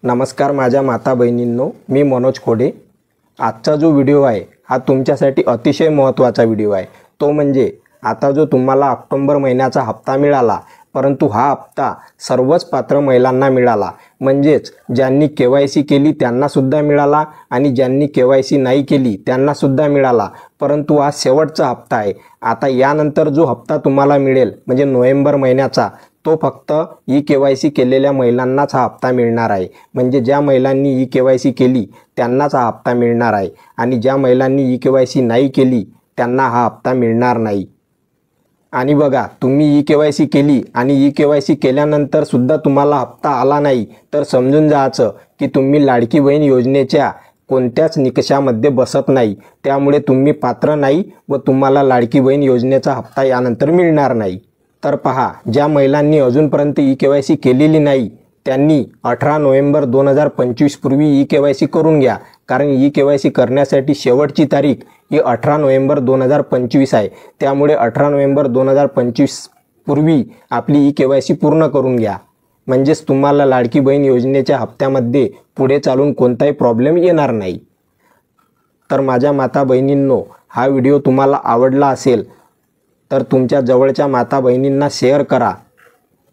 नमस्कार माझ्या माता बहिणींनो, मी मनोज खोडे। आजचा जो व्हिडिओ आहे हा तुमच्यासाठी अतिशय महत्त्वाचा व्हिडिओ आहे। तो म्हणजे आता जो तुम्हाला ऑक्टोबर महिन्याचा हप्ता मिळाला, परंतु हा हप्ता सर्वच पात्र महिलांना मिळाला, म्हणजेच ज्यांनी केवायसी केली त्यांना सुद्धा मिळाला आणि ज्यांनी केवायसी नाही केली त्यांना सुद्धा मिळाला, परंतु हा शेवटचा हप्ता आहे। आता यानंतर जो हप्ता तुम्हाला मिळेल म्हणजे नोव्हेंबर महिन्याचा, तो फक्त ई केवायसी केलेल्या महिलांनाच हा हप्ता मिळणार आहे। म्हणजे ज्या महिलांनी ई केवायसी केली त्यांनाच हा हप्ता मिळणार आहे आणि ज्या महिलांनी ई केवायसी नाही केली त्यांना हा हप्ता मिळणार नाही। आणि बघा, तुम्ही ई केवायसी केली आणि ई केवायसी केल्यानंतर सुद्धा तुम्हाला हप्ता आला नाही तर समजून जायचं की तुम्ही लाडकी बहीण योजनेच्या कोणत्याच निकषामध्ये बसत नाही, त्यामुळे तुम्ही पात्र नाही व तुम्हाला लाडकी बहीण योजनेचा हप्ता यानंतर मिळणार नाही। तर पहा, ज्या महिलांनी अजूनपर्यंत ई केवायसी केलेली नाही त्यांनी 18 नोव्हेंबर 2025 पूर्वी ई केवायसी करून घ्या, कारण ई केवायसी करण्यासाठी शेवटची तारीख ही 18 नोव्हेंबर 2025 आहे। त्यामुळे 18 नोव्हेंबर 2025 पूर्वी आपली ई केवायसी पूर्ण करून घ्या, म्हणजेच तुम्हाला लाडकी बहीण योजनेच्या हप्त्यामध्ये पुढे चालून कोणताही प्रॉब्लेम येणार नाही। तर माझ्या माता बहिणींनो, हा व्हिडिओ तुम्हाला आवडला असेल तर तुमच्या जवळच्या माता बहिणींना शेअर करा